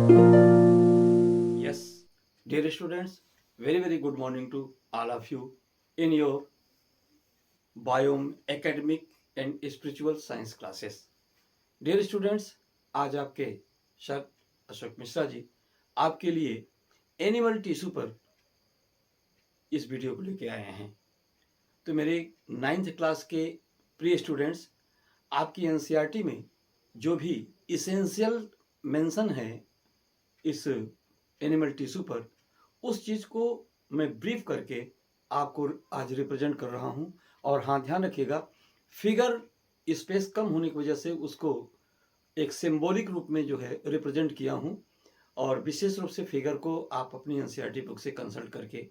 Yes, dear students, very good morning to all of you in your biome academic and spiritual science classes. Dear students, आज आपके sir Ashok Mishra ji आपके लिए animal tissue पर इस video को लेके आए हैं। तो मेरे 9th क्लास के प्री स्टूडेंट्स, आपकी एनसीईआरटी में जो भी इसेंशियल मेंशन है इस एनिमल टिश्यू पर, उस चीज़ को मैं ब्रीफ करके आपको आज रिप्रेजेंट कर रहा हूं। और हाँ, ध्यान रखिएगा, फिगर स्पेस कम होने की वजह से उसको एक सिंबॉलिक रूप में जो है रिप्रेजेंट किया हूं, और विशेष रूप से फिगर को आप अपनी एनसीईआरटी बुक से कंसल्ट करके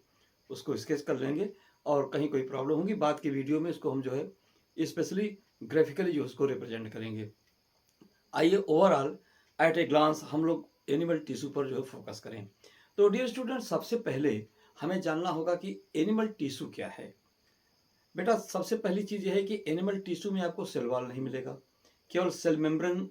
उसको स्केच कर लेंगे। और कहीं कोई प्रॉब्लम होगी बाद की वीडियो में उसको हम जो है स्पेशली ग्राफिकली जो उसको रिप्रेजेंट करेंगे। आइए ओवरऑल एट ए ग्लांस हम लोग एनिमल टिश्यू पर जो है फोकस करें। तो डियर स्टूडेंट, सबसे पहले हमें जानना होगा कि एनिमल टिश्यू क्या है। बेटा, सबसे पहली चीज़ यह है कि एनिमल टिश्यू में आपको सेल वॉल नहीं मिलेगा, केवल सेल मेम्ब्रेन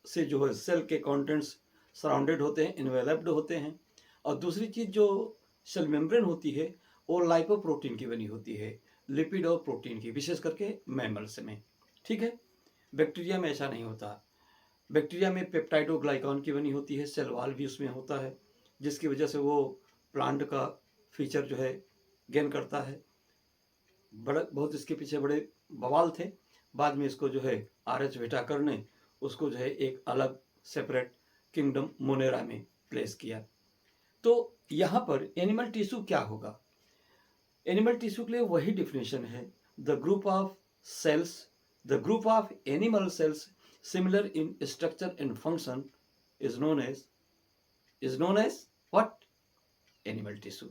से जो है सेल के कंटेंट्स सराउंडेड होते हैं, इन्वेलप्ड होते हैं। और दूसरी चीज़ जो सेल मेम्ब्रेन होती है वो लाइपोप्रोटीन की बनी होती है, लिपिड और प्रोटीन की, विशेष करके मैमल्स में। ठीक है, बैक्टीरिया में ऐसा नहीं होता। बैक्टीरिया में पेप्टाइडोग्लाइकॉन की बनी होती है, सेल वॉल भी उसमें होता है, जिसकी वजह से वो प्लांट का फीचर जो है गेन करता है। बड़ा बहुत इसके पीछे बड़े बवाल थे, बाद में इसको जो है आर.एच. व्हिटाकर ने उसको जो है एक अलग सेपरेट किंगडम मोनेरा में प्लेस किया। तो यहाँ पर एनिमल टिश्यू क्या होगा? एनिमल टिश्यू के लिए वही डिफिनेशन है, the group of cells, the group of animal cells similar in structure and function is known as what? Animal tissue.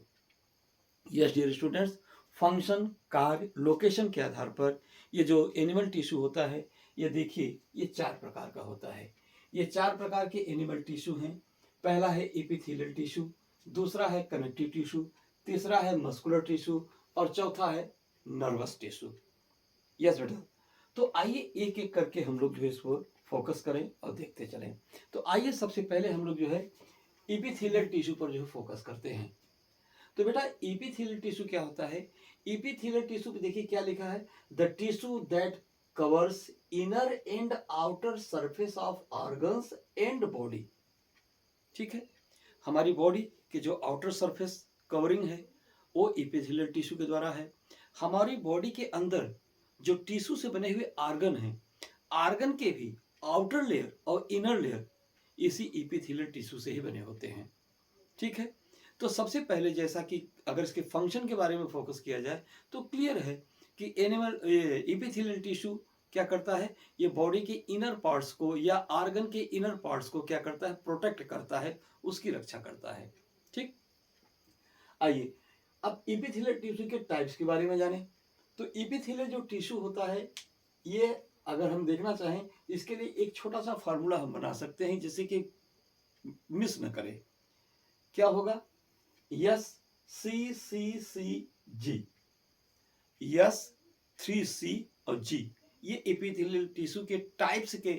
Yes dear students, function, कार्य, लोकेशन के आधार पर ये जो एनिमल टिश्यू होता है, ये देखिए ये 4 प्रकार का होता है। ये 4 प्रकार के एनिमल टिश्यू हैं। पहला है एपिथेलियल टिश्यू, दूसरा है कनेक्टिव टिश्यू, तीसरा है मस्कुलर टिश्यू और चौथा है नर्वस टिश्यू। यस बेटा, तो आइए एक एक करके हम लोग जो है इसको फोकस करें और देखते चलें। तो आइए सबसे पहले हम लोग जो है एपिथेलियल टिश्यू पर जो है फोकस करते हैं। तो बेटा, एपिथेलियल टिश्यू क्या होता है? एपिथेलियल टिश्यू पे देखिए क्या लिखा है, the tissue that covers inner and outer surface of organs and body. ठीक है, हमारी बॉडी के जो आउटर सरफेस कवरिंग है वो एपिथेलियल टिश्यू के द्वारा है। हमारी बॉडी के अंदर जो टिश्यू से बने हुए आर्गन हैं, आर्गन के भी आउटर लेयर और इनर लेयर इसी एपिथेलियल टिश्यू से ही बने होते हैं। ठीक है, तो सबसे पहले जैसा कि अगर इसके फंक्शन के बारे में फोकस किया जाए तो क्लियर है कि एनिमल एपिथेलियल टिश्यू क्या करता है, ये बॉडी के इनर पार्ट्स को या आर्गन के इनर पार्ट्स को क्या करता है, प्रोटेक्ट करता है, उसकी रक्षा करता है। ठीक, आइए अब एपिथेलियल टिश्यू के टाइप्स के बारे में जानें। तो एपिथेलियल जो टिश्यू होता है, ये अगर हम देखना चाहें इसके लिए एक छोटा सा फार्मूला हम बना सकते हैं जिससे कि मिस न करें। क्या होगा? यस सी सी सी जी, यस 3C और जी, ये एपिथेलियल टिश्यू के टाइप्स के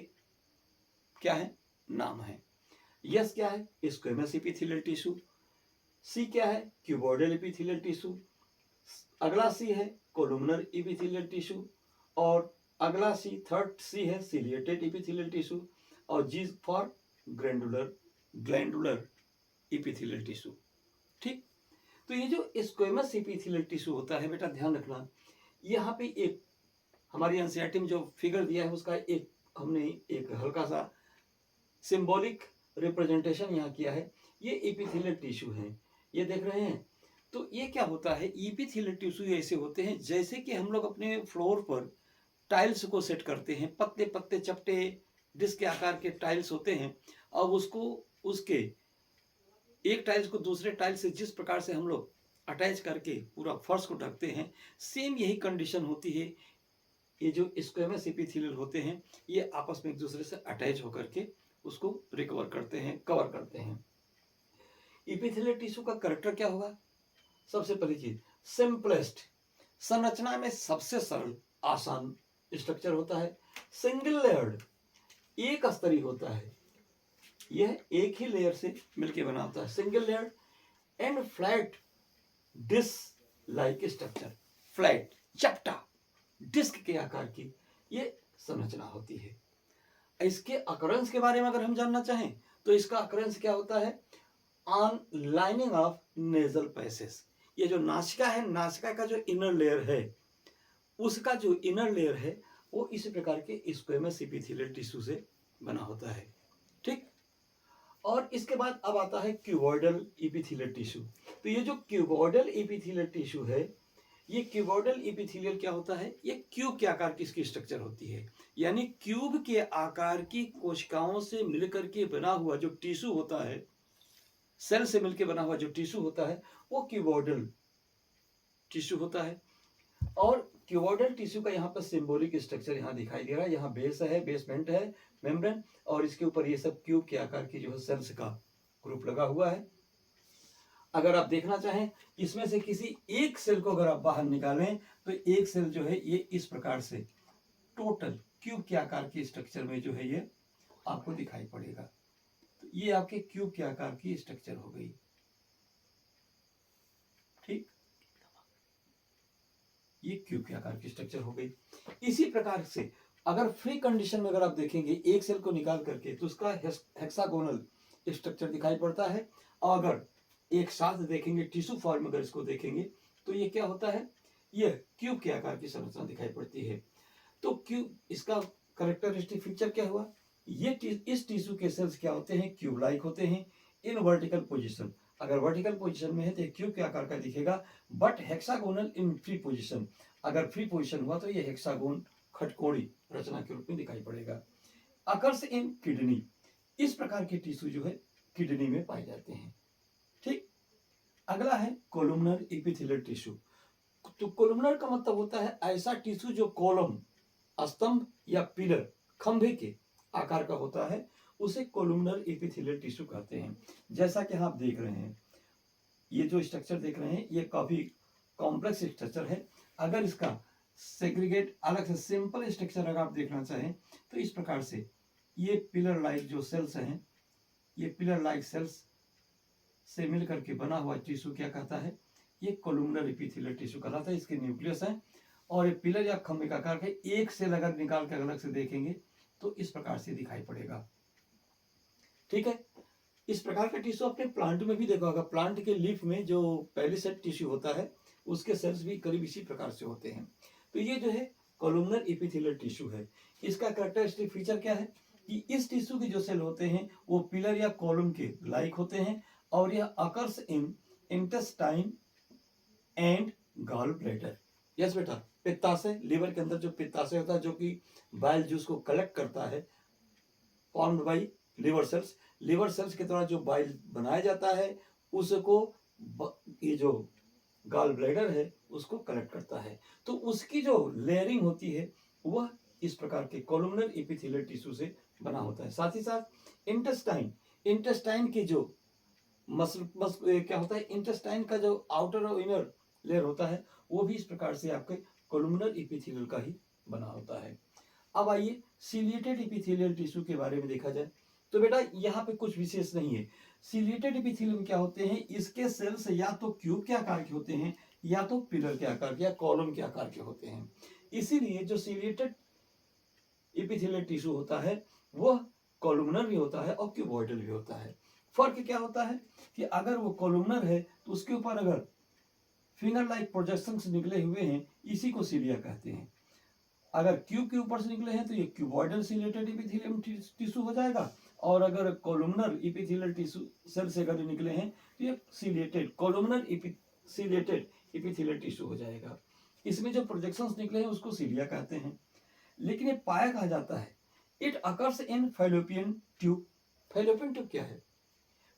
क्या है, नाम है। यस क्या है? Squamous epithelial tissue. सी क्या है? Cuboidal epithelial tissue. अगला सी है कोलुमनर एपिथेलियल टिश्यू, और अगला सी, थर्ड सी है सिलिएटेड एपिथेलियल टिश्यू, और जी फॉर ग्लैंडुलर एपिथेलियल टिश्यू। ठीक, तो ये जो स्क्वेमस एपिथेलियल टिश्यू होता है बेटा, ध्यान रखना, यहाँ पे एक हमारी एनसीईआरटी में जो फिगर दिया है उसका एक हमने एक हल्का सा सिंबॉलिक रिप्रेजेंटेशन यहाँ किया है। ये एपिथेलियल टिश्यू है, ये देख रहे हैं। तो ये क्या होता है, एपिथेलियल टिश्यू ऐसे होते हैं जैसे कि हम लोग अपने फ्लोर पर टाइल्स को सेट करते हैं, पतले पतले चपटे डिस्क के आकार के टाइल्स होते हैं, और उसको उसके एक टाइल्स को दूसरे टाइल्स से जिस प्रकार से हम लोग अटैच करके पूरा फर्श को ढकते हैं, सेम यही कंडीशन होती है। ये जो स्क्वेमस एपिथेलियल होते हैं ये आपस में एक दूसरे से अटैच होकर के उसको रिकवर करते हैं, कवर करते हैं। एपिथेलियल टिश्यू का कैरेक्टर क्या होगा? सबसे पहली चीज, सिंपलेस्ट, संरचना में सबसे सरल आसान स्ट्रक्चर होता है। सिंगल लेयर्ड, एक स्तरीय होता है। यह एक ही लेयर से मिलकर बना होता है, single layer and flat disc like structure. Flat चपटा डिस्क के आकार की ये संरचना होती है। इसके अकरेंस के बारे में अगर हम जानना चाहें तो इसका अकरेंस क्या होता है, on lining of nasal passage. ये जो नासिका है, नासिका का जो इनर लेयर है, उसका जो इनर लेयर है वो इस प्रकार के स्क्वेमस एपिथेलियल टिश्यू से बना होता है। ठीक, और इसके बाद अब आता है क्यूबॉइडल एपिथेलियल टिश्यू। तो ये जो क्यूबॉइडल एपिथेलियल टिश्यू है, ये क्यूबॉइडल एपिथेलियल क्या होता है, ये क्यूब के आकार की इसकी स्ट्रक्चर होती है, यानी क्यूब के आकार की कोशिकाओं से मिलकर के बना हुआ जो टिश्यू होता है, सेल से मिलकर बना हुआ जो टिश्यू होता है वो क्यूबॉइडल टिश्यू होता है। और क्यूबॉइडल टिश्यू का यहाँ पर सिंबॉलिक स्ट्रक्चर यहाँ दिखाई दे रहा है। यहाँ बेस है, बेसमेंट है, मेम्ब्रेन, और इसके ऊपर ये सब क्यूब के आकार की जो है सेल्स का ग्रुप लगा हुआ है। अगर आप देखना चाहें इसमें से किसी एक सेल को अगर आप बाहर निकालें तो एक सेल जो है ये इस प्रकार से टोटल क्यूब के आकार की स्ट्रक्चर में जो है ये आपको दिखाई पड़ेगा। तो ये आपके क्यूब के आकार की स्ट्रक्चर हो गई। ठीक, ये क्यूब के आकार की स्ट्रक्चर हो गई। इसी प्रकार से अगर फ्री कंडीशन में अगर आप देखेंगे एक सेल को निकाल करके तो उसका हेक्सागोनल स्ट्रक्चर दिखाई पड़ता है, और अगर एक साथ देखेंगे टिश्यू फॉर्म अगर इसको देखेंगे तो ये क्या होता है, ये क्यूब के आकार की संरचना दिखाई पड़ती है। तो क्यूब, इसका कैरेक्टरिस्टिक फीचर क्या हुआ, ये इस टिश्यू के सेल्स क्या होते हैं, क्यूब लाइक होते हैं इन वर्टिकल पोजीशन। अगर वर्टिकल पोजीशन में है तो क्यूब के आकार का दिखेगा, but hexagonal in free position, अगर फ्री पोजीशन हुआ तो ये हेक्सागोन खटकोणी रचना के रूप में दिखाई पड़ेगा। अकर्स इन किडनी, इस प्रकार के टिश्यू जो है किडनी में पाए जाते हैं। ठीक, अगला है कोलुमनर एपिथेलियल टिश्यू। तो कोलुमनर का मतलब होता है ऐसा टिश्यू जो कॉलम, स्तंभ या पिलर, खंभे के आकार का होता है, उसे कोलुमनर एपिथेलियल टिश्यू कहते हैं। जैसा कि आप देख रहे हैं, ये जो स्ट्रक्चर देख रहे हैं ये काफी कॉम्प्लेक्स स्ट्रक्चर है। अगर इसका सेग्रीगेट अलग से सिंपल स्ट्रक्चर अगर आप देखना चाहें तो इस प्रकार से ये पिलर लाइक जो सेल्स हैं, ये पिलर लाइक सेल्स से मिलकर के बना हुआ टिश्यू क्या कहता है, ये कोलुमनर एपिथेलियल टिश्यू कहलाता है। इसके न्यूक्लियस है और ये पिलर या खंभे का आकार के एक सेल अगर निकाल के अलग से देखेंगे तो इस प्रकार से दिखाई पड़ेगा। ठीक है, इस प्रकार का टिश्यू आपने प्लांट में भी देखा होगा। प्लांट के लीफ में जो पैलिसेड टिश्यू होता है उसके सेल्स भी करीब इसी प्रकार से होते हैं। तो ये जो है कोलुमनर एपिथेलियल टिश्यू है। इसका कैरेक्टरिस्टिक फीचर क्या है कि इस टिश्यू के जो सेल होते हैं वो पिलर या कॉलम के लाइक होते हैं, और यह occurs in intestine and gall bladder. Yes बेटा, पित्ताशय, लीवर के अंदर जो पित्ताशय होता है जो कि बाइल जूस को कलेक्ट करता है, formed by liver cells. Liver cells के द्वारा जो बाइल बनाया जाता है उसको ये जो गॉल ब्लैडर है उसको कलेक्ट करता है। तो उसकी जो लेयरिंग होती है वह इस प्रकार के कोलुमनर एपिथेलियल टिश्यू से बना होता है। साथ ही साथ इंटेस्टाइन, इंटेस्टाइन की जो क्या होता है, इंटेस्टाइन का जो आउटर और इनर लेयर होता है वो भी इस प्रकार से आपके कोलुमनर एपिथेलियल का ही बना होता है। अब आइए सिलिएटेड एपिथेलियल टिश्यू के बारे में देखा जाए तो बेटा यहाँ पे कुछ विशेष नहीं है। सिलिएटेड एपिथेलियल में क्या होते हैं, इसके सेल्स या तो क्यूब के आकार के होते हैं या तो पिलर के आकार के या कॉलम के आकार के होते हैं। इसीलिए जो सिलिएटेड एपिथेलियल टिश्यू होता है वह कोलुमनर भी होता है और क्यूबॉइडल भी होता है। फर्क क्या होता है कि अगर वो कोलुमनर है तो उसके ऊपर अगर फिंगर लाइक प्रोजेक्शंस निकले हुए हैं, इसी को सिलिया कहते हैं। अगर क्यूब के ऊपर से निकले हैं तो ये क्यूबॉइडल सिलिएटेड एपिथेलियम टिश्यू हो जाएगा, और अगर कोलुमनर एपिथेलियल टिश्यू सेल से अगर निकले हैं तो ये ciliated columnar ciliated epithelial tissue हो जाएगा। इसमें जो प्रोजेक्शंस निकले हैं उसको सिलिया कहते हैं। लेकिन ये पाया कहा जाता है, it occurs in fallopian tube. Fallopian tube क्या है,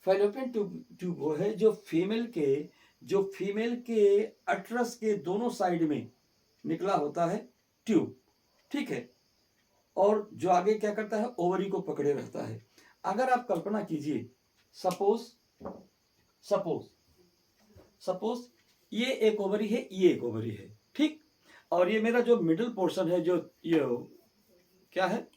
फैलोपियन ट्यूब वो है जो फीमेल के अट्रस के दोनों साइड में निकला होता है ट्यूब। ठीक है, और जो आगे क्या करता है, ओवरी को पकड़े रहता है। अगर आप कल्पना कीजिए, सपोज ये एक ओवरी है, ये एक ओवरी है, ठीक, और ये मेरा जो मिडिल पोर्शन है, जो ये क्या है,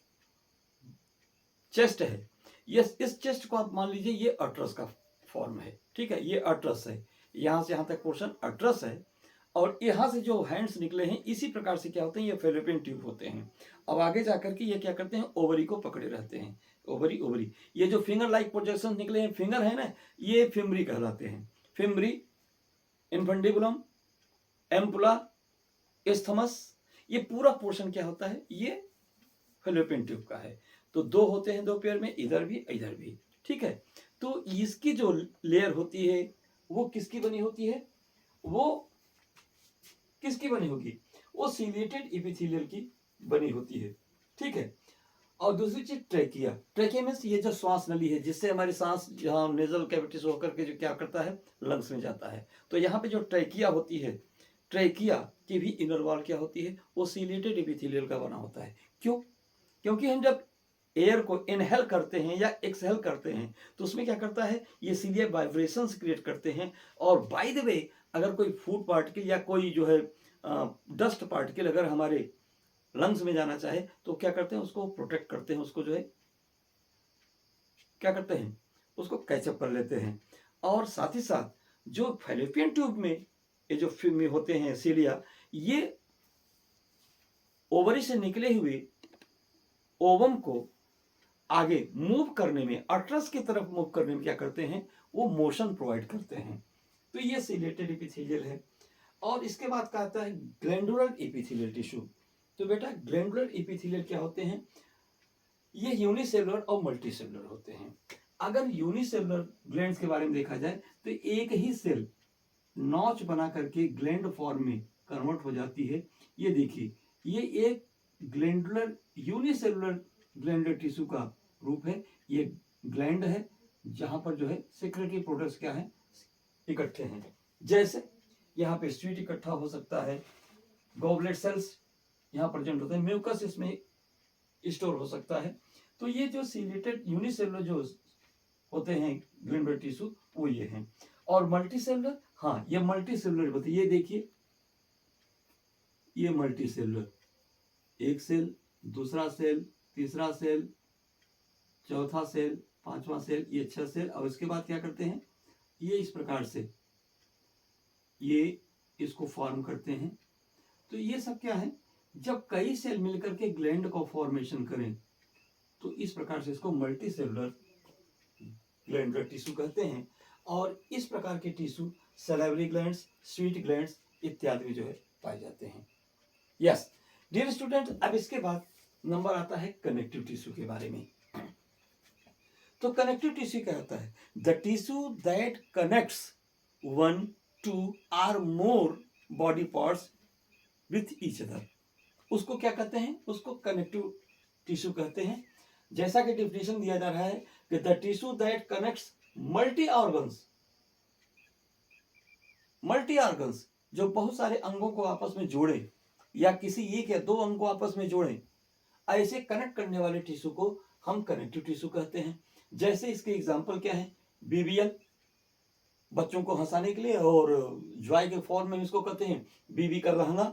चेस्ट है, ये इस चेस्ट को आप मान लीजिए ये अट्रस का फॉर्म है, ठीक है, ये अट्रस है, यहाँ से यहाँ तक पोर्शन अट्रस है, और यहाँ से जो हैंड्स निकले हैं इसी प्रकार से क्या होते हैं, ये फेलोपियन ट्यूब होते हैं। अब आगे जाकर के ये क्या करते हैं, ओवरी को पकड़े रहते हैं, ओवरी ओवरी। ये जो फिंगर लाइक प्रोजेक्शन निकले हैं, फिंगर है ना, ये फिमरी कहलाते हैं, फिमरी, इन्फंडिबुलम, एम्पुला, एस्थमस, ये पूरा पोर्शन क्या होता है, ये फेलोपियन ट्यूब का है। तो दो होते हैं, दो पेयर में, इधर भी इधर भी, ठीक है। तो इसकी जो लेयर होती है वो किसकी बनी होती है, वो किसकी बनी होगी, वो सिलिएटेड एपिथेलियल की बनी होती है, ठीक है। और दूसरी चीज ट्रेकिया, ट्रेकिया मीन्स ये जो श्वास नली है जिससे हमारी सांस जहाँ नेजल कैविटी से होकर के जो क्या करता है, लंग्स में जाता है। तो यहाँ पे जो ट्रेकिया होती है, ट्रेकिया की भी इनर वॉल क्या होती है, वो सिलिएटेड एपिथेलियल का बना होता है। क्यों, क्योंकि हम जब एयर को इनहेल करते हैं या एक्सहेल करते हैं तो उसमें क्या करता है, ये सिलिया वाइब्रेशंस क्रिएट करते हैं। और बाय द वे अगर कोई फूड पार्टिकल या कोई जो है डस्ट पार्टिकल अगर हमारे लंग्स में जाना चाहे तो क्या करते हैं, उसको प्रोटेक्ट करते हैं, उसको जो है क्या करते हैं, उसको कैचअप कर लेते हैं। और साथ ही साथ जो फैलोपियन ट्यूब में ये जो फिल्म होते हैं सिलिया, ये ओवरी से निकले हुए ओवम को आगे मूव करने में, अट्रस की तरफ मूव करने में क्या करते हैं, वो मोशन प्रोवाइड करते हैं। तो ये सिलिएटेड एपिथेलियल है। और इसके बाद क्या आता है, ग्लैंडुलर एपिथेलियल टिश्यू। तो बेटा ग्लैंडुलर एपिथेलियल क्या होते हैं, ये यूनिसेलुलर और मल्टीसेलुलर होते हैं। अगर यूनिसेलुलर ग्लैंड्स के बारे में देखा जाए तो एक ही सेल नॉच बना करके ग्लैंड फॉर्म में कन्वर्ट हो जाती है। ये देखिए, ये एक ग्लैंडुलर यूनिसेलुलर ग्लैंडुलर टिश्यू का रूप है। ये ग्लैंड है जहां पर जो है सेक्रेटरी प्रोडक्ट्स क्या है, इकट्ठे हैं। जैसे यहाँ पे स्वीट इकट्ठा हो सकता है, गॉबलेट सेल्स यहाँ प्रेजेंट होते हैं, म्यूकस इसमें स्टोर हो सकता है। तो ये जो सिलिएटेड यूनिसेलुलर जो होते हैं ग्लैंडुलर टिश्यू वो ये हैं। और मल्टीसेलुलर, हाँ ये मल्टीसेलुलर होते हैं। ये देखिए, ये मल्टीसेलुलर, एक सेल, दूसरा सेल, तीसरा सेल, चौथा सेल, पांचवा सेल, ये 6 सेल। और इसके बाद क्या करते हैं, ये इस प्रकार से ये इसको फॉर्म करते हैं। तो ये सब क्या है, जब कई सेल मिलकर के ग्लैंड को फॉर्मेशन करें तो इस प्रकार से इसको मल्टीसेलुलर ग्लैंडुलर टिश्यू कहते हैं। और इस प्रकार के tissue salivary glands, sweet glands इत्यादि जो है पाए जाते हैं। यस डियर स्टूडेंट, अब इसके बाद नंबर आता है कनेक्टिव टिश्यू के बारे में। तो कनेक्टिव टिश्यू क्या होता है, the tissue that connects 1, 2 or more body parts with each other, उसको क्या कहते हैं, उसको कनेक्टिव टिश्यू कहते हैं। जैसा कि डिफिनेशन दिया जा रहा है कि the tissue that connects multi organs, multi organs जो बहुत सारे अंगों को आपस में जोड़े या किसी एक या दो अंग को आपस में जोड़े, ऐसे कनेक्ट करने वाले टिश्यू को हम कनेक्टिव टिश्यू कहते हैं। जैसे इसके एग्जांपल क्या है, बीबीएल बच्चों को हंसाने के लिए, और ज्वाई के फॉर्म में इसको कहते हैं बीबी का लहंगा,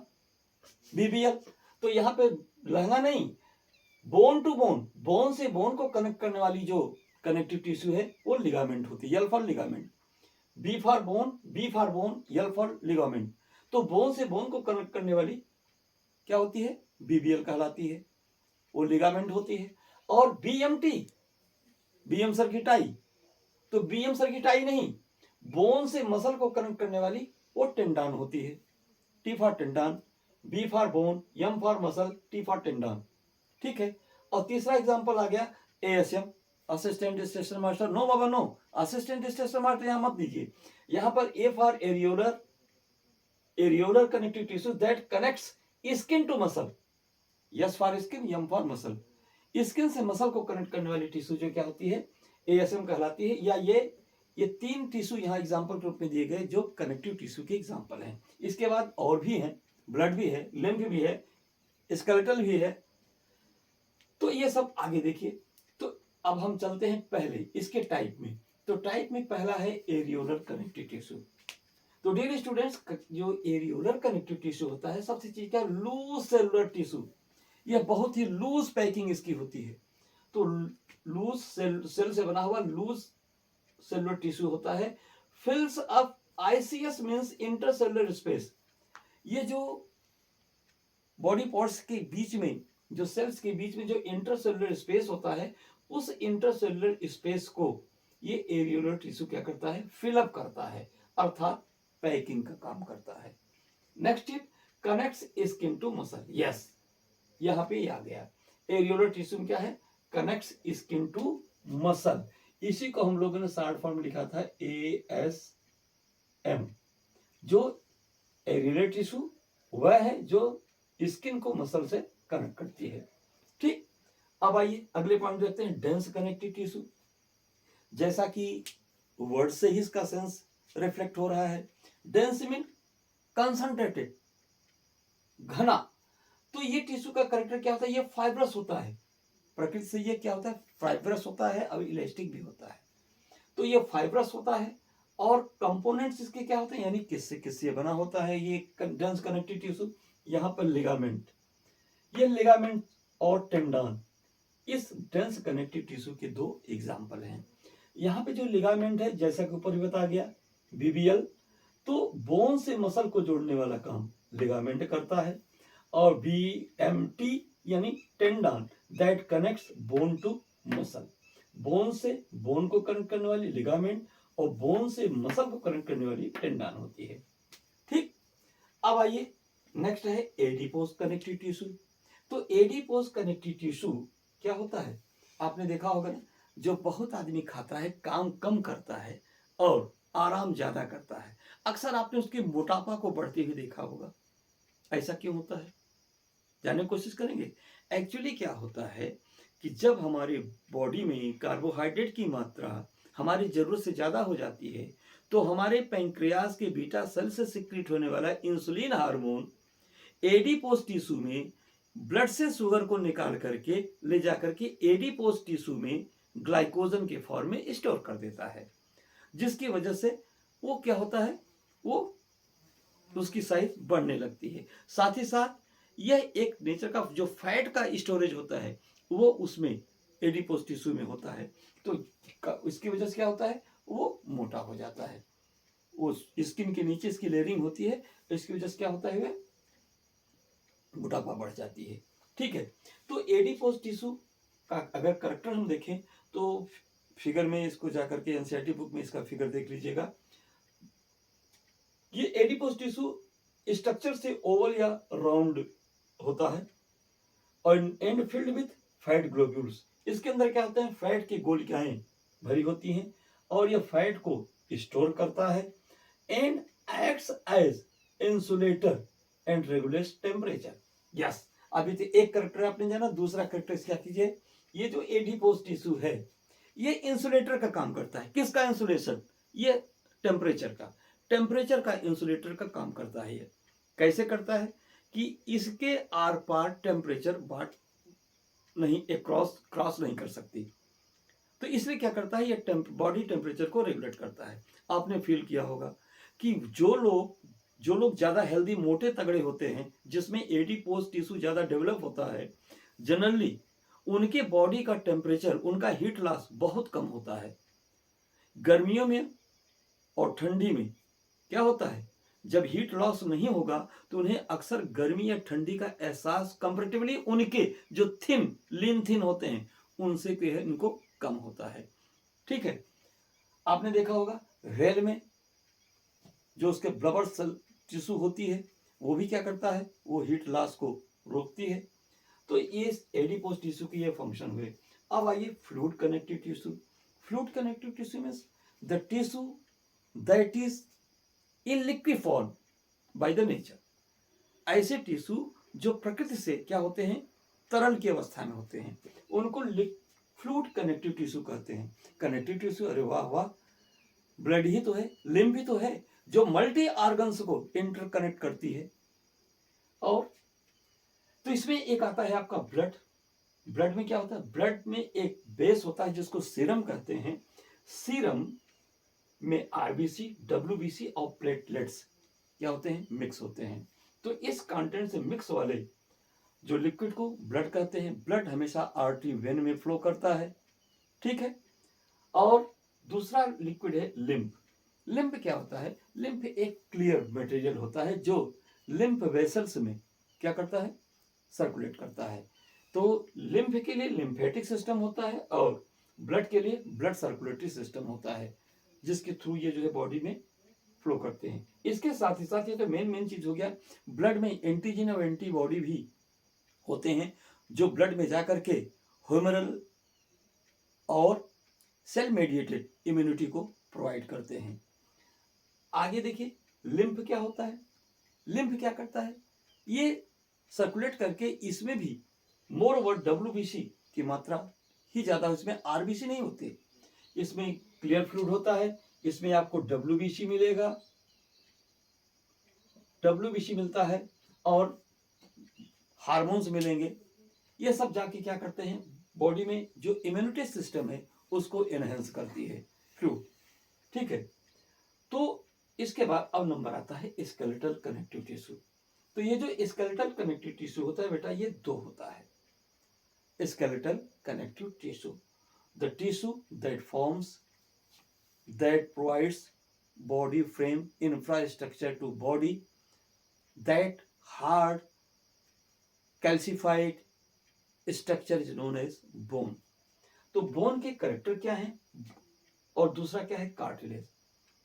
बीबीएल। तो यहाँ पे लहंगा नहीं, बोन टू बोन, बोन से बोन को कनेक्ट करने वाली जो कनेक्टिव टिश्यू है वो लिगामेंट होती है, L for ligament, B for bone, B for bone, L for ligament. तो बोन से बोन को कनेक्ट करने वाली क्या होती है, बीबीएल कहलाती है, वो लिगामेंट होती है। और बीएमटी, बीएम सर की टाई, तो बीएम सर की टाई नहीं, बोन से मसल को कनेक्ट करने वाली वो टेंडान होती है, T for tendon, B for bone, M for muscle, T for tendon, ठीक है। और तीसरा एग्जांपल आ गया ASM, assistant station master. No बाबा नो, असिस्टेंट स्टेशन मास्टर यहां मत दीजिए, यहां पर A for areolar, areolar connective tissue that connects skin to muscle, S for skin, M for muscle. Skin से मसल को कनेक्ट करने वाली टिश्यू जो क्या होती है, एएसएम कहलाती है। या ये 3 टिश्यू यहाँ एग्जांपल के रूप में दिए गए जो कनेक्टिव टिश्यू के एग्जांपल हैं। इसके बाद और भी हैं, ब्लड भी है, लिम्फ भी है, स्केलेटल भी है। तो ये सब आगे देखिए। तो अब हम चलते हैं पहले इसके टाइप में। तो टाइप में पहला है एरियोलर कनेक्टिव टिश्यू। तो डियर स्टूडेंट्स, जो एरियोलर कनेक्टिव टिश्यू होता है, सबसे चीज क्या, लूज सेलुलर टिश्यू। यह बहुत ही लूज पैकिंग इसकी होती है। तो लूज सेल से बना हुआ लूज सेलुलर टिश्यू होता है। फिल्स up, ICS means intercellular space. ये जो बॉडी पार्ट्स के बीच में, जो सेल्स के बीच में जो इंटरसेलुलर स्पेस होता है, उस इंटरसेलुलर स्पेस को ये एरियोलर टिश्यू क्या करता है, फिलअप करता है, अर्थात पैकिंग का काम करता है। Next tip, connects skin to muscle. Yes, यहां पे आ गया। एरियोलर टिश्यू में क्या है, कनेक्ट्स स्किन टू मसल। इसी को हम लोगों ने शॉर्ट फॉर्म लिखा था ASM। जो एरियोलर टिश्यू वह है जो स्किन को मसल से कनेक्ट करती है। ठीक, अब आइए अगले पॉइंट देखते हैं, डेंस कनेक्टिव टिश्यू। जैसा कि वर्ड से ही इसका सेंस रिफ्लेक्ट हो रहा है। डेंस मीन कंसंट्रेटेड, घना। तो ये टिश्यू का कैरेक्टर क्या होता है, ये फाइब्रस होता है। प्रकृति से ये क्या होता है, फाइब्रस होता है और इलास्टिक भी होता है। तो ये फाइब्रस होता है और कंपोनेंट्स इसके क्या होते हैं, यानी किससे किससे बना होता है ये डेंस कनेक्टिव टिश्यू। यहाँ पर लिगामेंट, ये लिगामेंट और टेंडन इस डेंस कनेक्टिव टिश्यू के दो एग्जाम्पल हैं। यहाँ पे जो लिगामेंट है, जैसा कि ऊपर भी बताया गया, BBL, तो बोन से मसल को जोड़ने वाला काम लिगामेंट करता है। और BMT यानी tendon, that connects bone to muscle. Bone से बोन को कनेक्ट करने वाली लिगामेंट और बोन से मसल को कनेक्ट करने वाली टेंडन होती है। ठीक, अब आइए नेक्स्ट है एडिपोज कनेक्टिव टिश्यू। तो एडिपोज कनेक्टिव टिश्यू क्या होता है, आपने देखा होगा ना, जो बहुत आदमी खाता है, काम कम करता है और आराम ज्यादा करता है, अक्सर आपने उसके मोटापा को बढ़ते हुए देखा होगा। ऐसा क्यों होता है, जानने की कोशिश करेंगे। एक्चुअली क्या होता है कि जब हमारी बॉडी में कार्बोहाइड्रेट की मात्रा हमारी जरूरत से ज्यादा हो जाती है, तो हमारे पैंक्रियाज के बीटा सेल से सिक्रीट होने वाला इंसुलिन हार्मोन एडिपोज टिश्यू में ब्लड से शुगर को निकाल करके ले जाकर के एडिपोज टिश्यू में ग्लाइकोजन के फॉर्म में स्टोर कर देता है, जिसकी वजह से वो क्या होता है, वो उसकी साइज बढ़ने लगती है। साथ ही साथ यह एक नेचर का जो फैट का स्टोरेज होता है वो उसमें एडिपोज टिश्यू में होता है। तो इसकी वजह से क्या होता है, वो मोटा हो जाता है। वो स्किन के नीचे इसकी लेयरिंग होती है, तो इसकी वजह से क्या होता है, मोटापा बढ़ जाती है। ठीक है, तो एडिपोज टिश्यू का अगर करेक्टर हम देखें तो फिगर में इसको जाकर के एनसीईआरटी बुक में इसका फिगर देख लीजिएगा। ये एडिपोज टिश्यू स्ट्रक्चर से ओवल या राउंड होता है और and filled with fat globules. इसके अंदर क्या होते हैं, फैट की गोलिकाएं भरी होती हैं और यह फैट को स्टोर करता है and acts as insulator and regulates temperature. Yes, अभी तो एक करेक्टर आपने जाना, दूसरा करेक्टर क्या कीजिए, ये जो एडिपोज टिश्यू है ये इंसुलेटर का काम करता है। किसका इंसुलेशन, ये टेम्परेचर का, टेम्परेचर का इंसुलेटर का काम करता है। ये कैसे करता है कि इसके आर पार टेम्परेचर बाट नहीं, एक क्रॉस नहीं कर सकती, तो इसलिए क्या करता है, ये बॉडी टेम्परेचर को रेगुलेट करता है। आपने फील किया होगा कि जो लोग ज्यादा हेल्दी, मोटे तगड़े होते हैं, जिसमें एडिपोज टिश्यू ज्यादा डेवलप होता है, जनरली उनके बॉडी का टेम्परेचर, उनका हीट लॉस बहुत कम होता है। गर्मियों में और ठंडी में क्या होता है, जब हीट लॉस नहीं होगा तो उन्हें अक्सर गर्मी या ठंडी का एहसास कंपैरेटिवली उनके जो लीन थिन होते हैं उनसे इनको कम होता है। ठीक है, आपने देखा होगा रेल में जो उसके ब्लबर सेल टिश्यू होती है वो भी क्या करता है, वो हीट लॉस को रोकती है। तो ये एडिपोज टिश्यू की ये फंक्शन हुए। अब आइए fluid connective tissue. Fluid connective tissue means the tissue that is in liquid form by the nature. ऐसे टिश्यू जो प्रकृति से क्या होते हैं, तरल की अवस्था में होते हैं, उनको फ्लूइड कनेक्टिव टिश्यू कहते हैं। कनेक्टिव टिश्यू, अरे वाह वाह, ब्लड ही तो है, लिम्ब भी तो है, जो मल्टी ऑर्गन्स को इंटरकनेक्ट करती है। और तो इसमें एक आता है आपका ब्लड। ब्लड में क्या होता है, ब्लड में एक बेस होता है जिसको सीरम कहते हैं। सीरम में आरबीसी, डब्ल्यूबीसी और प्लेटलेट्स क्या होते हैं, मिक्स होते हैं। तो इस कंटेंट से मिक्स वाले जो लिक्विड को ब्लड कहते हैं, ब्लड हमेशा आर्टरी वेन में फ्लो करता है, ठीक है। और दूसरा लिक्विड है लिम्फ। लिम्फ क्या होता है? लिम्फ एक क्लियर मटेरियल होता है जो लिम्फ वेसल्स में क्या करता है? सर्कुलेट करता है। तो लिम्फ के लिए लिम्फेटिक सिस्टम होता है और ब्लड के लिए ब्लड सर्कुलेटरी सिस्टम होता है, जिसके थ्रू ये जो है बॉडी में फ्लो करते हैं। इसके साथ ही साथ ये तो मेन चीज हो गया, ब्लड में एंटीजन और एंटीबॉडी भी होते हैं जो ब्लड में जाकर के ह्यूमरल और सेल मेडिएटेड इम्यूनिटी को प्रोवाइड करते हैं। आगे देखिए लिम्फ क्या होता है। लिम्फ क्या करता है? ये सर्कुलेट करके इसमें भी मोर ओवर डब्ल्यूबीसी की मात्रा ही ज्यादा, इसमें आरबीसी नहीं होते। इसमें क्लियर फ्लूइड होता है, इसमें आपको डब्ल्यूबीसी मिलेगा, डब्ल्यूबीसी मिलता है और हार्मोन्स मिलेंगे। ये सब जाके क्या करते हैं? बॉडी में जो इम्यूनिटी सिस्टम है उसको एनहेंस करती है फ्लूइड, ठीक है। तो इसके बाद अब नंबर आता है स्केलेटल कनेक्टिव टिश्यू। तो ये जो स्केलेटल कनेक्टिव टिश्यू होता है बेटा, ये दो होता है। Skeletal connective tissue, the tissue that forms, that provides body frame infrastructure to body, that hard calcified structure is known as bone. तो बोन के करेक्टर क्या है और दूसरा क्या है? कार्टिलेज।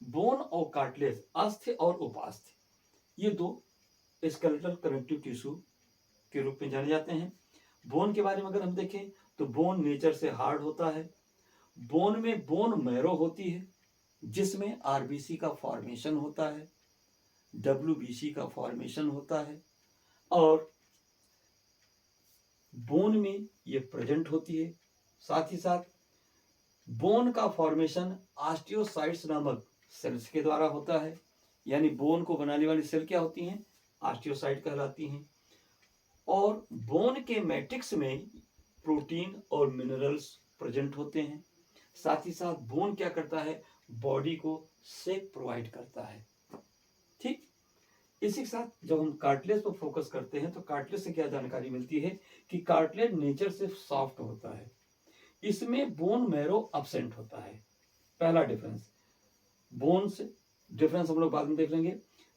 बोन और कार्टिलेज, अस्थि और उपास्थि, ये दो स्केलेटल कनेक्टिव टिश्यू के रूप में जाने जाते हैं। बोन के बारे में अगर हम देखें तो बोन नेचर से हार्ड होता है। बोन में बोन मैरो होती है जिसमें आरबीसी का फॉर्मेशन होता है, डब्ल्यूबीसी का फॉर्मेशन होता है और बोन में ये प्रेजेंट होती है। साथ ही साथ बोन का फॉर्मेशन ऑस्टियोसाइट्स नामक सेल्स के द्वारा होता है, यानी बोन को बनाने वाली सेल क्या होती हैं? ऑस्टियोसाइट कहलाती हैं। और बोन के मैट्रिक्स में प्रोटीन और मिनरल्स प्रेजेंट होते हैं। साथ ही साथ बोन क्या करता है? बॉडी को शेप प्रोवाइड करता है, ठीक। इसी के साथ जब हम कार्टिलेज पर फोकस करते हैं तो कार्टिलेज से क्या जानकारी मिलती है कि कार्टिलेज नेचर से सॉफ्ट होता है, इसमें बोन मैरो अब्सेंट होता है। पहला डिफरेंस, बोन से डिफरेंस हम लोग बाद में देख लेंगे।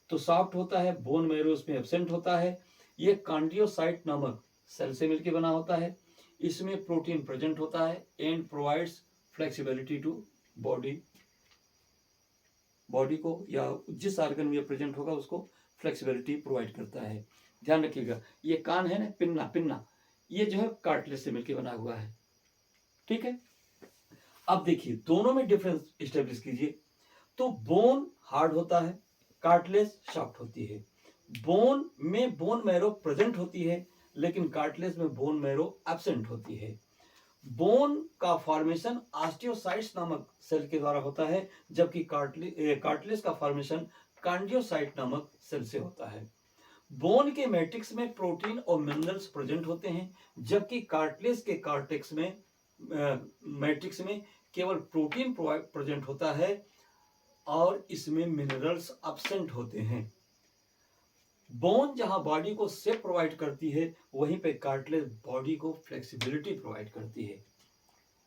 तो सॉफ्ट होता है, बोन मैरो इसमें एब्सेंट होता है। ये कॉन्ड्रियोसाइट नामक सेल से मिलकर बना होता है, इसमें प्रोटीन प्रेजेंट होता है and provides flexibility to body. Body को या जिस आर्गन में प्रेजेंट होगा उसको फ्लेक्सिबिलिटी प्रोवाइड करता है। ध्यान रखिएगा, ये कान है ना, पिन्ना पिन्ना, ये जो है कार्टिलेज से मिलकर बना हुआ है, ठीक है। अब देखिए दोनों में डिफरेंस स्टेब्लिश कीजिए। तो बोन हार्ड होता है, कार्टिलेज सॉफ्ट होती है। बोन में बोन मैरो प्रेजेंट होती है लेकिन कार्टिलेज में बोन मैरो एब्सेंट होती है। बोन का फॉर्मेशन ऑस्टियोसाइट्स नामक सेल के द्वारा होता है, जबकि कार्टिलेज का फॉर्मेशन कॉन्ड्रियोसाइट नामक सेल से होता है। बोन के मैट्रिक्स में प्रोटीन और मिनरल्स प्रेजेंट होते हैं, जबकि कार्टिलेज के कार्टेक्स में मैट्रिक्स में केवल प्रोटीन प्रेजेंट होता है और इसमें मिनरल्स एब्सेंट होते हैं। बोन जहां बॉडी को शेप प्रोवाइड करती है, वहीं पे कार्टिलेज बॉडी को फ्लेक्सिबिलिटी प्रोवाइड करती है।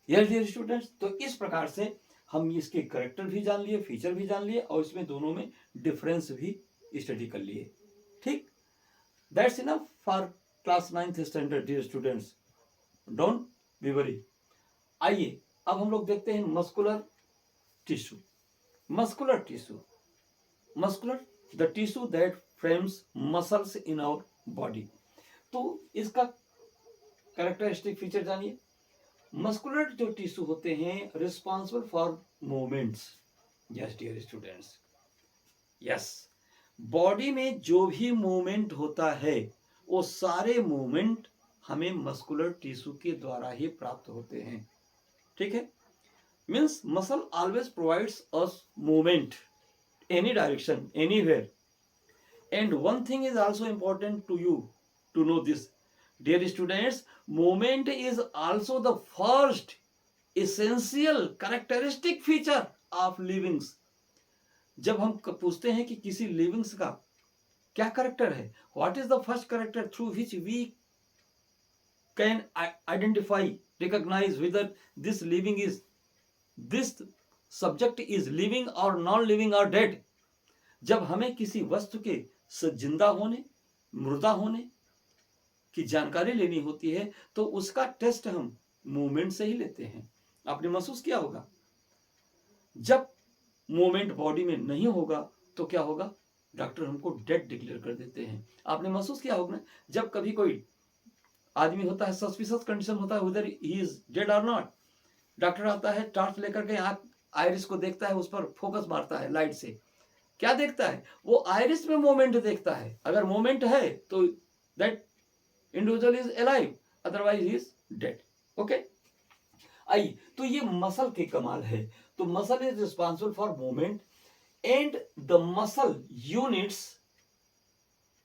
यस डियर स्टूडेंट्स, तो इस प्रकार से हम इसके कैरेक्टर भी जान लिए, फीचर भी जान लिए और इसमें दोनों में डिफरेंस भी स्टडी कर लिए, ठीक। That's enough for class 9th standard dear students, don't be worry. आइए अब हम लोग देखते हैं muscular tissue. Muscular tissue, muscular the tissue that frames muscles in our body. तो इसका कैरेक्टरिस्टिक फीचर जानिए। मस्कुलर जो टिश्यू होते हैं responsible for movements. Yes dear students, yes, body में जो भी मूवमेंट होता है वो सारे मूवमेंट हमें मस्कुलर टिश्यू के द्वारा ही प्राप्त होते हैं, ठीक है। Means muscle always provides us movement any direction anywhere. And one thing is also important to you to know this, dear students, movement is also the first essential characteristic feature of livings। जब हम पूछते हैं कि किसी livings का क्या character है, what is the first character through which we can identify, recognise whether this subject is living or non living or dead. जब हमें किसी वस्तु के जिंदा होने, मुर्दा होने की जानकारी लेनी होती है तो उसका टेस्ट हम मूवमेंट से ही लेते हैं। आपने महसूस किया होगा, जब मूवमेंट बॉडी में नहीं होगा तो क्या होगा, डॉक्टर हमको डेड डिक्लेयर कर देते हैं। आपने महसूस किया होगा, जब कभी कोई आदमी होता है, सस्पिशियस कंडीशन होता है whether he is dead or not, doctor आता है, टॉर्च लेकर के आंख आइरिस को देखता है, उस पर फोकस मारता है लाइट से, क्या देखता है, वो आइरिस में मोमेंट देखता है। अगर मोमेंट है तो that individual is alive, otherwise he is dead. Okay, आइए, तो ये मसल के कमाल है। तो muscle is responsible for movement and the muscle units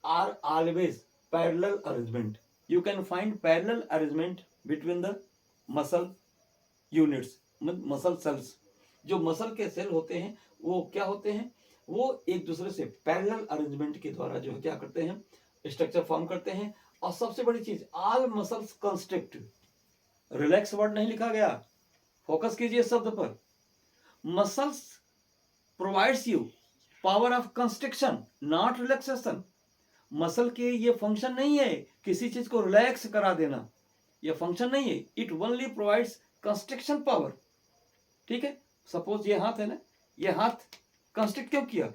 are always parallel arrangement. You can find parallel arrangement between the muscle units, muscle cells. जो muscle के cell होते हैं वो क्या होते हैं, वो एक दूसरे से पैरेलल अरेंजमेंट के द्वारा जो है क्या करते हैं, स्ट्रक्चर फॉर्म करते हैं। और सबसे बड़ी चीज, all muscles constrict, relax word नहीं लिखा गया, फोकस कीजिए शब्द पर। Muscles provides you power of constriction not relaxation. Muscle के ये फंक्शन नहीं है किसी चीज को रिलैक्स करा देना, ये फंक्शन नहीं है। It only provides constriction power. ठीक है, सपोज ये हाथ है ना, ये हाथ कंस्ट्रिक्ट क्यों किया,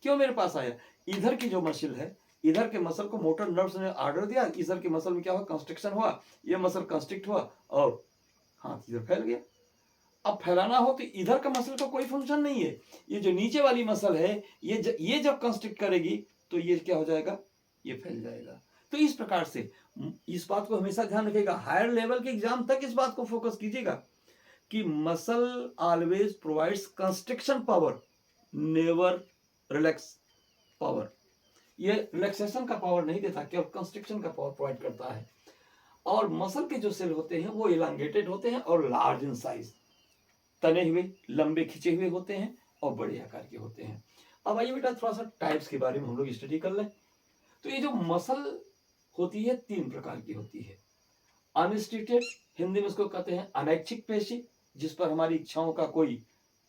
क्यों मेरे पास आया, इधर की जो मसल है, इधर के मसल को मोटर नर्व्स ने ऑर्डर दिया, इधर के मसल में क्या हुआ, कंस्ट्रिक्शन हुआ, ये मसल कंस्ट्रिक्ट हुआ और हाथ इधर फैल गया। अब फैलाना हो तो इधर का मसल का कोई फंक्शन नहीं है, ये जो नीचे वाली मसल है ये जब कंस्ट्रिक्ट करेगी तो ये क्या हो जाएगा, ये फैल जाएगा। तो इस प्रकार से इस बात को हमेशा ध्यान रखिएगा, हायर लेवल के एग्जाम तक इस बात को फोकस कीजिएगा कि muscle always provides constriction power, never relax power. ये रिलैक्सेशन का पावर नहीं देता, केवल कंस्ट्रिक्शन का पावर प्रोवाइड करता है। और मसल के जो सेल होते हैं वो इलांगेटेड होते हैं और लार्ज इन साइज, तने हुए, लंबे खिंचे हुए होते हैं और बड़े आकार के होते हैं। अब आइए बेटा थोड़ा सा टाइप्स के बारे में हम लोग स्टडी कर लें। तो ये जो मसल होती है 3 प्रकार की होती है। अनस्ट्रिक्टेड, हिंदी में इसको कहते हैं अनैच्छिक पेशी, जिस पर हमारी इच्छाओं का कोई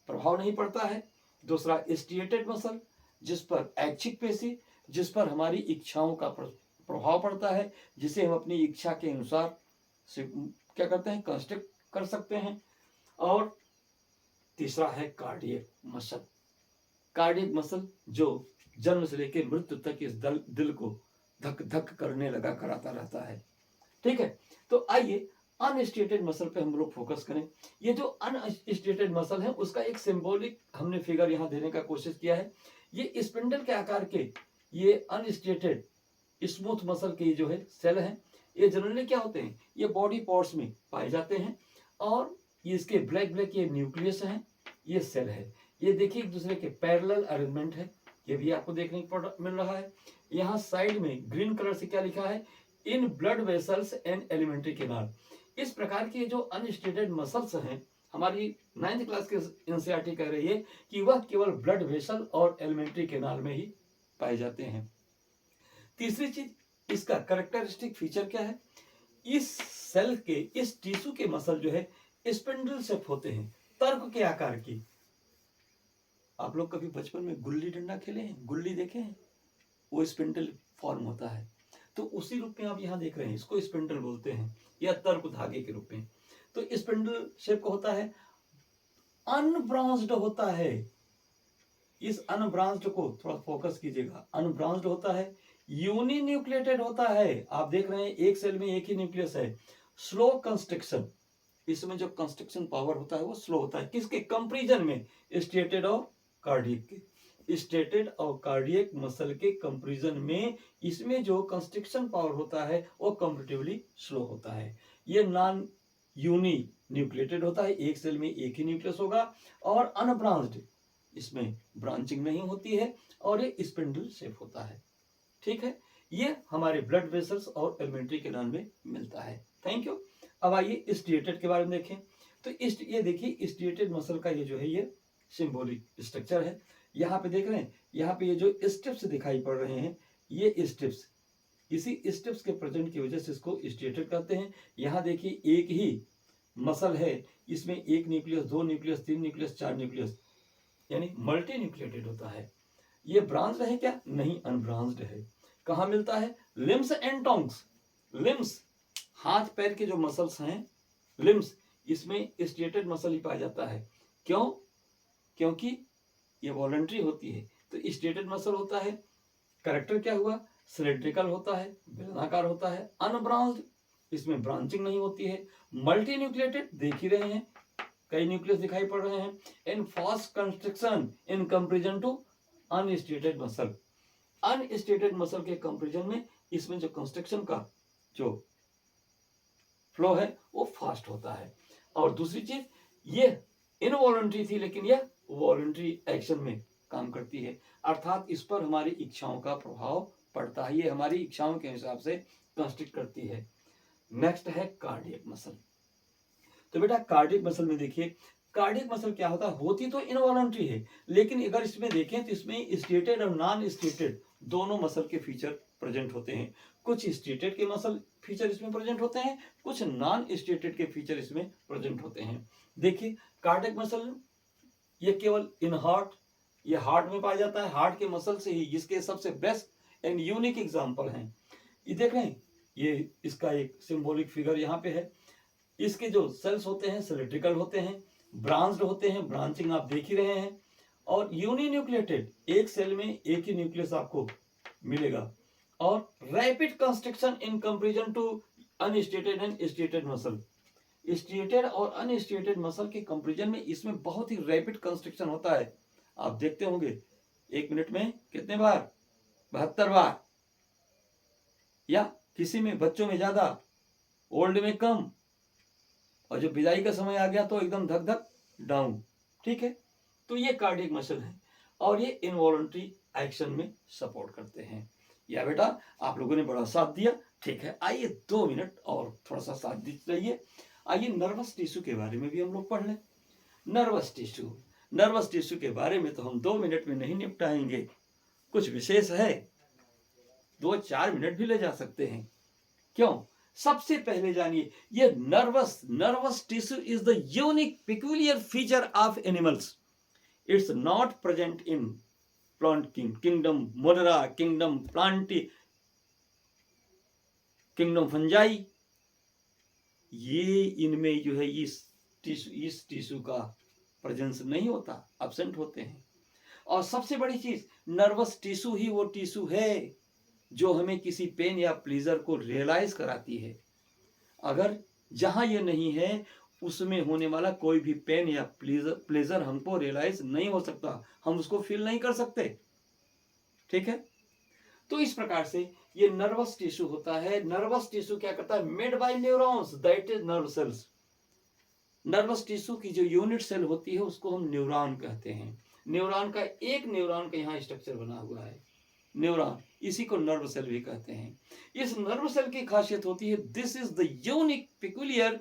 प्रभाव नहीं पड़ता है। दूसरा स्ट्रिएटेड मसल, जिस पर ऐच्छिक पेशी, जिस पर हमारी इच्छाओं का प्रभाव पड़ता है, जिसे हम अपनी इच्छा के अनुसार से क्या करते हैं, कंस्ट्रक्ट कर सकते हैं। और तीसरा है कार्डियक मसल। कार्डियक मसल जो जन्म से लेकर मृत्यु तक इस दिल को धक धक करने लगा कराता रहता है। ठीक है, तो आइए अनस्टेटेड मसल पे हम लोग फोकस करें। ये जो अनस्टेटेड मसल है उसका एक सिंबॉलिक हमने फिगर यहाँ देने का कोशिश किया है। ये स्पिंडल के आकार के ये अनस्टेटेड स्मूथ मसल के जो है सेल हैं, ये जनरली क्या होते हैं, ये बॉडी पार्ट्स में पाए जाते हैं और ये इसके ब्लैक ब्लैक ये न्यूक्लियस है, ये सेल है। ये देखिए एक दूसरे के पैरेलल अरेंजमेंट है, ये भी आपको देखने को मिल रहा है। यहाँ साइड में ग्रीन कलर से क्या लिखा है, in blood vessels and alimentary canal. इस प्रकार के जो अनस्टेटेड मसल्स हैं, हमारी 9th क्लास के एनसीईआरटी कह रही है कि वह केवल ब्लड वेसल और एलिमेंट्री कैनाल में ही पाए जाते हैं। तीसरी चीज, इसका कैरेक्टरिस्टिक फीचर क्या है, इस सेल के, इस टिश्यू के मसल जो है स्पिंडल शेप होते हैं, तर्क के आकार की। आप लोग कभी बचपन में गुल्ली डंडा खेले हैं, गुल्ली देखे हैं, वो स्पिंडल फॉर्म होता है। तो उसी रूप में आप यहाँ देख रहे हैं, इसको स्पिंडल बोलते हैं या तर्क धागे के रूप में। तो स्पिंडल शेप का होता है, अनब्रांच्ड होता है। इस अनब्रांच्ड को थोड़ा फोकस कीजिएगा, अनब्रांच्ड होता है, यूनिन्यूक्लिएटेड होता है। आप देख रहे हैं एक सेल में एक ही न्यूक्लियस है। स्लो कंस्ट्रक्शन, इसमें जो कंस्ट्रक्शन पावर होता है वो स्लो होता है। किसके कंपैरिजन में, स्टेटेड और कार्डियक के। स्टेटेड और कार्डियक मसल के कंपैरिजन में इसमें जो कंस्ट्रक्शन पावर होता है वो कंपैरेटिवली स्लो होता है। ये नॉन यूनी न्यूक्लिएटेड होता है, एक सेल में एक ही न्यूक्लियस होगा और अनब्रांच्ड, इसमें ब्रांचिंग नहीं होती है और ये स्पिंडल शेप होता है। ठीक है, ये हमारे ब्लड वेसल्स और एलिमेंट्री कैनाल में मिलता है। Thank you. अब आइए स्ट्रिएटेड के बारे में देखें। तो ये देखिए स्ट्रिएटेड मसल का ये जो है ये सिंबॉलिक स्ट्रक्चर है। यहाँ पे देख रहे हैं, यहाँ पे ये जो स्ट्रिप्स दिखाई पड़ रहे हैं, ये स्ट्रिप्स इसी स्टेप्स के प्रेजेंट की वजह से इसको स्टेटेड कहते हैं। यहाँ देखिए एक ही मसल है, इसमें एक न्यूक्लियस, दो न्यूक्लियस, तीन न्यूक्लियस, चार न्यूक्लियस, यानी मल्टी न्यूक्लिएटेड होता है। ये ब्रांच्ड है क्या? नहीं, अनब्रांच्ड है। कहाँ मिलता है? Limbs and tongs. लिम्स हाथ पैर के जो मसल्स हैं, लिम्स, इसमें स्टेटेड मसल ही पाया जाता है। क्यों? क्योंकि ये वॉलंटरी होती है, तो स्टेटेड मसल होता है। कैरेक्टर क्या हुआ? सिलेंड्रिकल होता है, बेलनाकार होता है। अनब्रांच्ड, इसमें ब्रांचिंग नहीं होती है। मल्टी न्यूक्लिएटेड, देख ही रहे हैं, कई न्यूक्लियस दिखाई पड़ रहे हैं। In fast contraction in comparison to unstriated muscle. Unstriated muscle के कंपेरिजन में इसमें जो कंस्ट्रक्शन का जो फ्लो है वो फास्ट होता है। और दूसरी चीज, ये इनवॉलंटरी थी लेकिन यह वॉलंटरी एक्शन में काम करती है, अर्थात इस पर हमारी इच्छाओं का प्रभाव पड़ता है। ये हमारी इच्छाओं के हिसाब से कंस्ट्रक्ट करती है। नेक्स्ट है कार्डियक मसल। तो बेटा कार्डियक मसल में देखिए, कार्डियक मसल क्या होता है? होती तो इनवॉलंटरी है, लेकिन अगर इसमें देखें तो इसमें स्टेटेड और नॉन स्टेटेड दोनों मसल के फीचर प्रेजेंट होते हैं। कुछ स्टेटेड के मसल फीचर इसमें प्रेजेंट होते हैं, कुछ नॉन स्टेटेड के फीचर इसमें प्रेजेंट होते हैं। देखिए कार्डियक मसल, ये केवल इन हार्ट, ये हार्ट में पाया जाता है। हार्ट के मसल से ही इसके सबसे बेस्ट एंड यूनिक एग्जांपल हैं। ये देख रहे हैं, ये इसका एक सिंबॉलिक फिगर यहाँ पे है। इसके जो सेल्स होते हैं सिलिंड्रिकल होते हैं, ब्रांच्ड होते हैं, ब्रांचिंग आप देख ही रहे हैं, और यूनिन्यूक्लिएटेड, एक सेल में एक ही न्यूक्लियस आपको मिलेगा। और rapid contraction in comparison to unstriated and striated muscle. Striated और अनस्टेटेड मसल के कंपेरिजन में इसमें बहुत ही रैपिड कंस्ट्रक्शन होता है। आप देखते होंगे एक मिनट में कितने बार? 72 बार, या किसी में बच्चों में ज्यादा, ओल्ड में कम, और जब विदाई का समय आ गया तो एकदम धक धक डाउन। ठीक है, तो ये कार्डियक मसल है और ये इनवॉलंटरी एक्शन में सपोर्ट करते हैं। या बेटा आप लोगों ने बड़ा साथ दिया, ठीक है। आइए 2 मिनट और थोड़ा सा साथ दीजिए। रहिए, आइए नर्वस टिश्यू के बारे में भी हम लोग पढ़ लें। नर्वस टिश्यू, नर्वस टिश्यू के बारे में तो हम 2 मिनट में नहीं निपटाएंगे, कुछ विशेष है, 2-4 मिनट भी ले जा सकते हैं। क्यों? सबसे पहले जानिए, ये nervous tissue is the unique peculiar feature of animals. It's not present in plant kingdom, Monera kingdom, Plantae kingdom, fungi. ये इनमें जो है इस टिश्यू का प्रेजेंस नहीं होता, एब्सेंट होते हैं। और सबसे बड़ी चीज, नर्वस टिश्यू ही वो टिश्यू है जो हमें किसी पेन या प्लेजर को रियलाइज कराती है। अगर जहां ये नहीं है उसमें होने वाला कोई भी पेन या प्लेजर हमको रियलाइज नहीं हो सकता, हम उसको फील नहीं कर सकते। ठीक है, तो इस प्रकार से ये नर्वस टिश्यू होता है। नर्वस टिश्यू क्या करता है? Made by neurons, that is nerve cells. Nervous tissue की जो यूनिट सेल होती है उसको हम न्यूरॉन कहते हैं। न्यूरॉन का यहाँ स्ट्रक्चर बना हुआ है, न्यूरॉन, इसी को नर्व सेल भी कहते हैं। इस नर्व सेल की खासियत होती है, this is the unique peculiar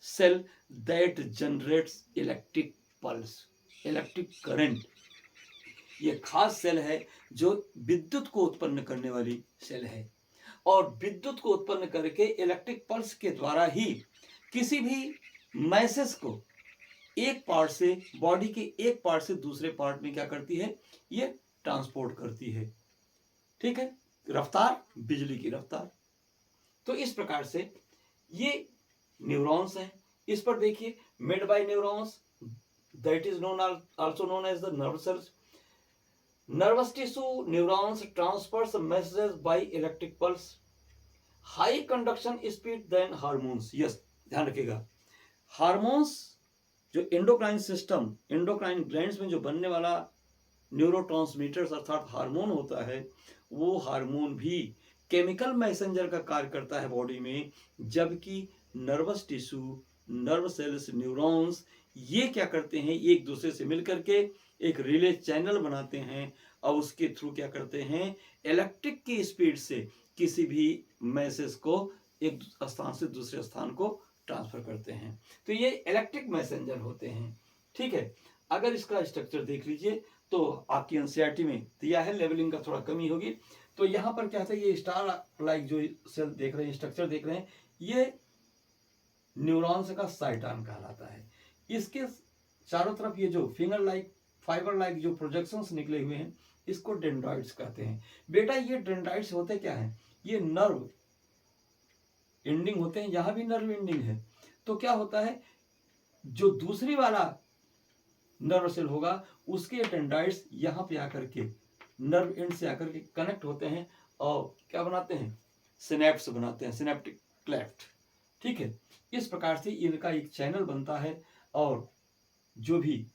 cell that generates electric pulse, electric current. ये खास सेल है जो विद्युत को उत्पन्न करने वाली सेल है, और विद्युत को उत्पन्न करके इलेक्ट्रिक पल्स के द्वारा ही किसी भी मैसेज को एक पार्ट से, बॉडी के एक पार्ट से दूसरे पार्ट में क्या करती है? ये ट्रांसपोर्ट करती है। ठीक है, रफ्तार, बिजली की रफ्तार। तो इस प्रकार से ये न्यूरॉन्स हैं। इस पर देखिए, made by neurons, that is known also known as the nerve cells. Nervous tissue neurons transfers messages by electric pulse, high conduction speed than hormones. Yes, ध्यान रखिएगा, हार्मोन्स जो एंडोक्राइन सिस्टम, एंडोक्राइन ग्लैंड्स में जो बनने वाला neurotransmitters अर्थात hormone होता है, वो हार्मोन भी केमिकल मैसेंजर का कार्य करता है बॉडी में। जबकि nervous tissue, nerve cells, neurons, ये क्या करते हैं? एक दूसरे से मिलकर के एक रिले चैनल बनाते हैं और उसके थ्रू क्या करते हैं? इलेक्ट्रिक की स्पीड से किसी भी मैसेज को एक स्थान से दूसरे स्थान को ट्रांसफर करते हैं। तो ये इलेक्ट्रिक मैसेंजर होते हैं। ठीक है, अगर इसका स्ट्रक्चर देख लीजिए तो आपकी एनसीईआरटी में दिया है, लेवलिंग का थोड़ा कमी होगी। तो यहाँ पर क्या है, ये स्टार लाइक जो सेल देख रहे हैं, स्ट्रक्चर देख रहे हैं, ये न्यूरॉन्स का साइटान कहलाता है। इसके चारों तरफ ये जो फिंगर लाइक फाइबर लाइक जो प्रोजेक्शंस निकले हुए हैं, इसको डेंड्राइट्स कहते हैं। बेटा ये डेंड्राइट्स होते क्या है, ये नर्व एंडिंग होते हैं, यहां भी नर्व एंडिंग है। तो क्या होता है, जो दूसरी वाला नर्व सेल होगा उसके डेंड्राइट्स यहाँ पे आकर के नर्व एंड से आकर के कनेक्ट होते हैं और क्या बनाते हैं, सिनेप्स बनाते हैं, सिनेप्टिक क्लेफ्ट। ठीक है, इस प्रकार से इनका एक चैनल बनता है और जो भी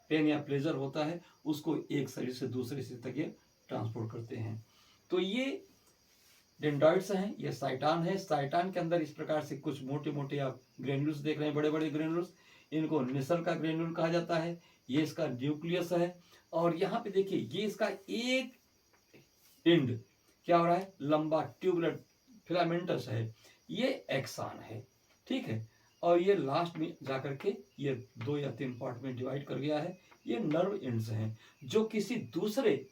पेन या प्लेजर होता है उसको एक शरीर से दूसरे शरीर तक ये ट्रांसपोर्ट करते हैं। तो ये डेंड्राइट्स हैं, ये साइटान है। साइटान के अंदर इस प्रकार से कुछ मोटे मोटे आप ग्रेन्यूल्स देख रहे हैं, बड़े बड़े ग्रेन्यूल्स, इनको निसल का ग्रेन्यूल कहा जाता है। ये इसका न्यूक्लियस है और यहाँ पे देखिए ये इसका एक एंड क्या हो रहा है, लंबा ट्यूबुलर फिलामेंटस है, ये एक्सान है। ठीक है, और ये लास्ट में जाकर के ये 2 या 3 पार्ट में डिवाइड कर गया है। ये नर्व एंड्स हैं जो किसी दूसरे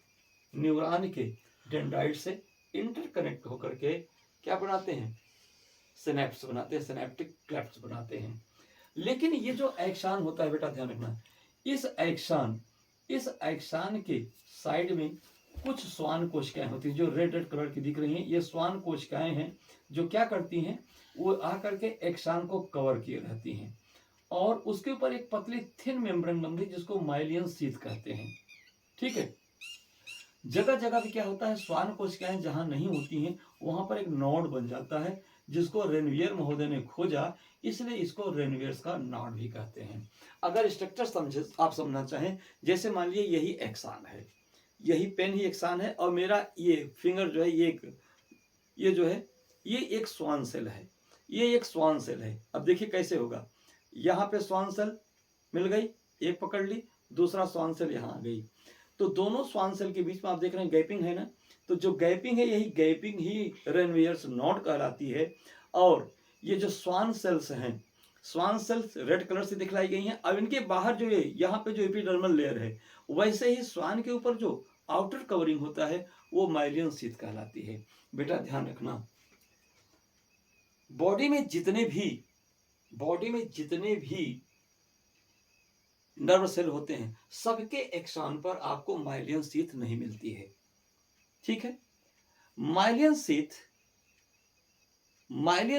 न्यूरॉन के डेंड्राइट से इंटरकनेक्ट होकर के क्या बनाते हैं, सिनेप्स बनाते हैं, सिनेप्टिक क्लेफ्ट्स बनाते हैं। लेकिन ये जो एक्सान होता है बेटा ध्यान रखना, इस एक्सान के साइड में कुछ श्वान कोशिकाएं होती हैं जो रेड रेड कलर की दिख रही हैं। ये श्वान कोशिकाएं हैं जो क्या करती हैं, वो आकर के एक्सान को कवर किए रहती हैं और उसके ऊपर एक पतली थिन मेम्ब्रेन बनती है जिसको माइलियन शीथ कहते हैं। ठीक है, जगह जगह पे क्या होता है, श्वान कोशिकाएं जहां नहीं होती हैं वहां पर एक नोड बन जाता है जिसको रेनवियर महोदय ने खोजा, इसलिए इसको रेनवियर्स का नोड भी कहते हैं। अगर स्ट्रक्चर समझे आप समझना चाहें, जैसे मान लीजिए यही एक्सान है, यही पेन ही एक्सान है और मेरा ये फिंगर जो है ये जो है ये एक स्वान सेल है, ये एक स्वान सेल है। अब देखिए कैसे होगा, यहाँ पे स्वान सेल मिल गई, एक पकड़ ली, दूसरा स्वान सेल यहाँ आ गई, तो दोनों स्वान सेल के बीच में आप देख रहे हैं गैपिंग है ना, तो जो गैपिंग है यही गैपिंग ही रेनवियर्स नोड कहलाती है। और ये जो स्वान सेल्स हैं, स्वान सेल्स रेड कलर से दिखलाई गई हैं। अब इनके बाहर जो ये यहाँ पे जो एपिडर्मल लेयर है, वैसे ही स्वान के ऊपर जो आउटर कवरिंग होता है वो माइलियन शीथ कहलाती है। बेटा ध्यान रखना, बॉडी में जितने भी नर्व सेल होते हैं सबके एक्सान पर आपको माइलियन शीथ नहीं मिलती है। ठीक है, माइलियन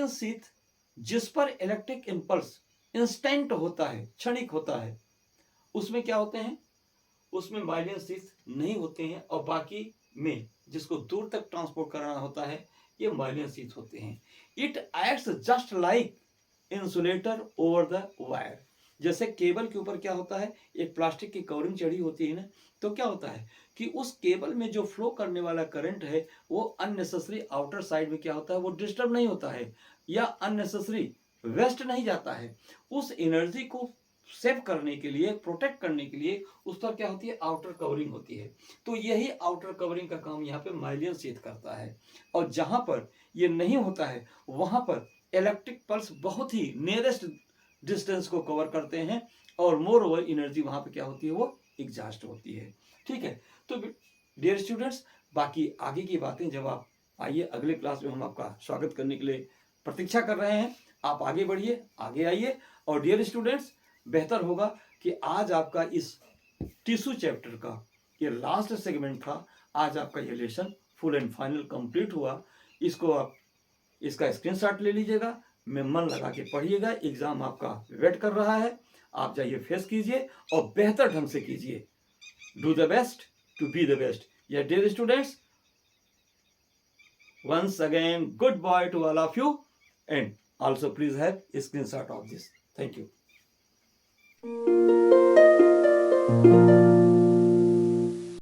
शीथ जिस पर इलेक्ट्रिक इंपल्स इंस्टेंट होता है, क्षणिक होता है, उसमें क्या होते हैं, उसमें माइलियन शीथ नहीं होते हैं और बाकी में जिसको दूर तक ट्रांसपोर्ट कराना होता है ये माइलियन शीथ होते हैं। It acts just like insulator over the wire. जैसे केबल के ऊपर क्या होता है, एक प्लास्टिक की कवरिंग चढ़ी होती है ना, तो क्या होता है कि उस केबल में जो फ्लो करने वाला करंट है वो अननेसेसरी आउटर साइड में क्या होता है, वो डिस्टर्ब नहीं होता है या अननेसेसरी वेस्ट नहीं जाता है। उस एनर्जी को सेव करने के लिए, प्रोटेक्ट करने के लिए उस पर क्या होती है, आउटर कवरिंग होती है। तो यही आउटर कवरिंग का काम यहाँ पे माइलियन शीथ करता है। और जहां पर ये नहीं होता है वहां पर इलेक्ट्रिक पल्स बहुत ही नियरेस्ट डिस्टेंस को कवर करते हैं और मोर ओवर एनर्जी वहां पे क्या होती है, वो एग्जॉस्ट होती है। ठीक है, तो डियर स्टूडेंट्स, बाकी आगे की बातें जब आप आइए अगले क्लास में हम आपका स्वागत करने के लिए प्रतीक्षा कर रहे हैं। आप आगे बढ़िए, आगे आइए। और डियर स्टूडेंट्स, बेहतर होगा कि आज आपका इस टिश्यू चैप्टर का ये लास्ट सेगमेंट था, आज आपका ये lesson full and final complete हुआ। इसको आप इसका स्क्रीनशॉट ले लीजिएगा, में मन लगा के पढ़िएगा, एग्जाम आपका वेट कर रहा है। आप जाइए फेस कीजिए और बेहतर ढंग से कीजिए। Do the best to be the best. या dear students, once again goodbye to all of you and also please have a screenshot of this. Thank you.